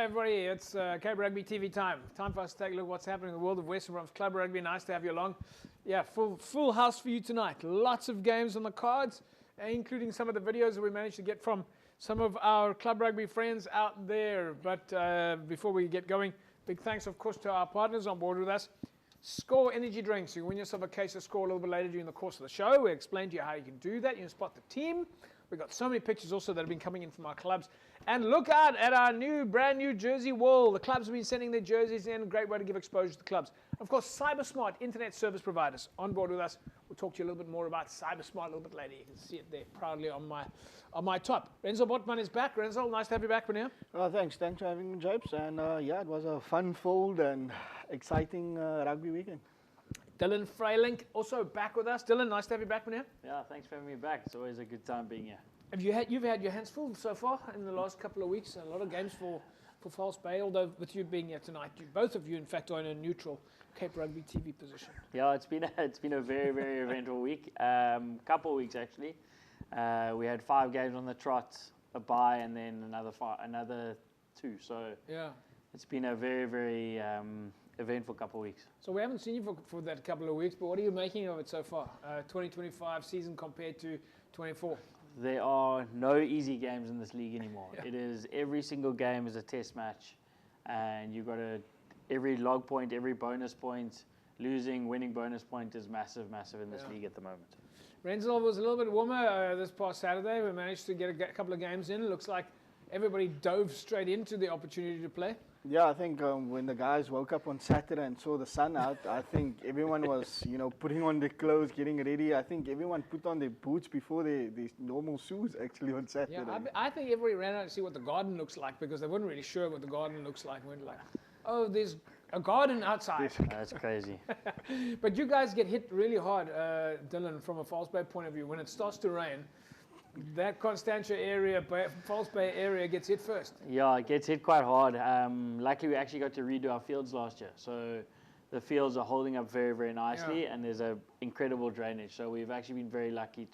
everybody. It's Cape Rugby TV time. Time for us to take a look at what's happening in the world of Western Province Club Rugby. Nice to have you along. Yeah, full house for you tonight. Lots of games on the cards, including some of the videos that we managed to get from some of our Club Rugby friends out there. But before we get going, big thanks, of course, to our partners on board with us. Score energy drinks. You can win yourself a case of Score a little bit later during the course of the show. We explained to you how you can do that. You can spot the team. We've got so many pictures also that have been coming in from our clubs. And look out at our brand new jersey wall. The clubs have been sending their jerseys in. A great way to give exposure to the clubs. Of course, CyberSmart internet service providers on board with us. We'll talk to you a little bit more about CyberSmart a little bit later. You can see it there proudly on my top. Renzo Botman is back. Renzo, nice to have you back, Renier. Thanks for having me, Japes. And yeah, it was a fun-filled and exciting rugby weekend. Dylan Frylinck also back with us. Dylan, nice to have you back, Renier. Yeah, thanks for having me back. It's always a good time being here. You've had your hands full so far in the last couple of weeks. A lot of games for False Bay, although with you being here tonight, both of you, in fact, are in a neutral Cape Rugby TV position. Yeah, it's been a very, very eventful week. Couple of weeks, actually. We had 5 games on the trot, a bye, and then another 2. So yeah, it's been a very, very eventful couple of weeks. So we haven't seen you for that couple of weeks, but what are you making of it so far? 2025 season compared to 24? There are no easy games in this league anymore. Yeah. It is every single game is a test match, and you've got every log point, every bonus point, losing, winning bonus point is massive in this league at the moment. Renzel was a little bit warmer this past Saturday. We managed to get a couple of games in. It looks like everybody dove straight into the opportunity to play. Yeah, I think when the guys woke up on Saturday and saw the sun out, I think everyone was, putting on their clothes, getting ready. I think everyone put on their boots before their normal shoes, actually, on Saturday. Yeah, I think everybody ran out to see what the garden looks like because they weren't really sure what the garden looks like. We were like, oh, there's a garden outside. That's crazy. But you guys get hit really hard, Dylan, from a False Bay point of view. When it starts to rain, that Constantia area, False Bay area gets hit first. Yeah, it gets hit quite hard. Luckily, we actually got to redo our fields last year. So the fields are holding up very, very nicely, and there's an incredible drainage. So we've actually been very lucky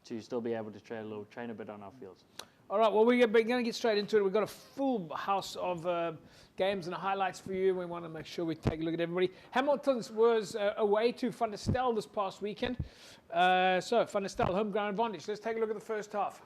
to still be able to train a bit on our fields. All right, well, we're going to get straight into it. We've got a full house of games and highlights for you. We want to make sure we take a look at everybody. Hamilton's was away to Stel this past weekend. So, Stel, home ground advantage. Let's take a look at the first half.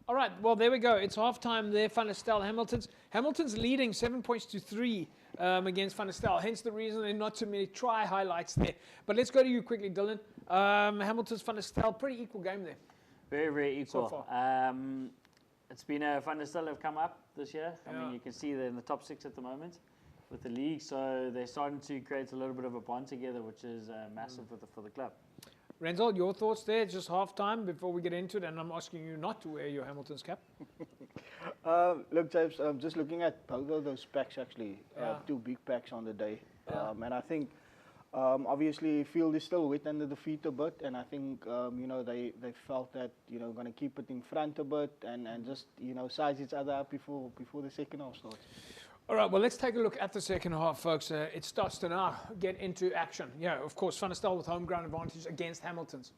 All right, well, there we go. It's halftime there, Stel. Hamilton's leading 7 points to 3 against Van der Stel. Hence the reason there are not too many try highlights there. But let's go to you quickly, Dylan. Hamilton's Van der Stel, pretty equal game there. Very, very equal. So far. It's been a Van der Stel have come up this year. I mean, you can see they're in the top 6 at the moment with the league. So they're starting to create a little bit of a bond together, which is massive for the club. Renzel, your thoughts there? Just half time before we get into it, and I'm asking you not to wear your Hamilton's cap. Look, James, just looking at both of those packs actually, two big packs on the day. And I think obviously field is still wet under the feet a bit, and I think they felt that going to keep it in front a bit and just size each other up before the second half starts. All right, well, let's take a look at the second half, folks. It starts to now get into action. Yeah, of course, Van der Stel with home ground advantage against Hamilton's.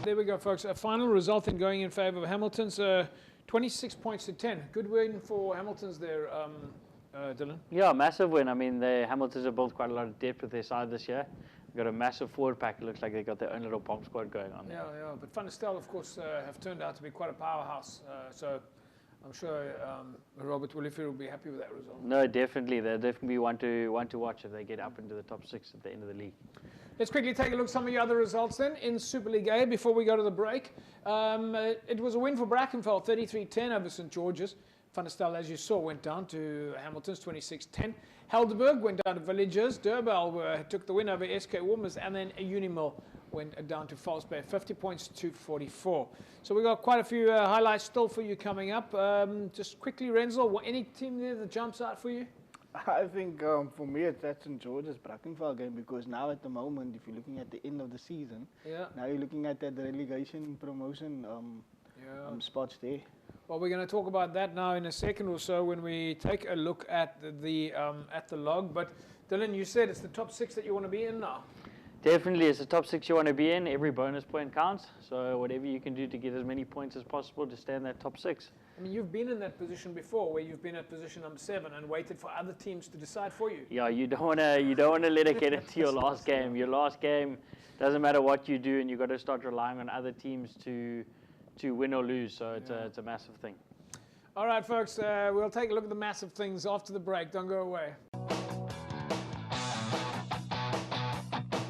There we go, folks. A final result in going in favour of Hamilton's, 26 points to 10. Good win for Hamilton's there, Dylan. Yeah, massive win. I mean, the Hamiltons have built quite a lot of depth with their side this year. They've got a massive forward pack. It looks like they've got their own little bomb squad going on. Yeah. But Van der Stel, of course, have turned out to be quite a powerhouse. So I'm sure Robert Williford will be happy with that result. No, definitely. They'll definitely be one to watch if they get up into the top 6 at the end of the league. Let's quickly take a look at some of your other results then in Super League A before we go to the break. It was a win for Brackenfell, 33-10 over St. George's. Van der Stel, as you saw, went down to Hamilton's, 26-10. Helderberg went down to Villagers. Durbel took the win over SK Warmers, and then Unimil went down to False Bay, 50 points to 44. So we've got quite a few highlights still for you coming up. Just quickly, Renzel, any team there that jumps out for you? I think for me it's that St. George's Brackenfell game, because now at the moment, if you're looking at the end of the season, now you're looking at that relegation promotion spots there. Well, we're going to talk about that now in a second or so when we take a look at the log. But Dylan, you said it's the top 6 that you want to be in now. Definitely, it's the top 6 you want to be in. Every bonus point counts. So whatever you can do to get as many points as possible to stay in that top 6. I mean, you've been in that position before, where you've been at position number 7 and waited for other teams to decide for you. Yeah, you don't want to let it get into your last game. Your last game doesn't matter what you do, and you've got to start relying on other teams to win or lose. So it's a massive thing. All right, folks, we'll take a look at the massive things after the break. Don't go away.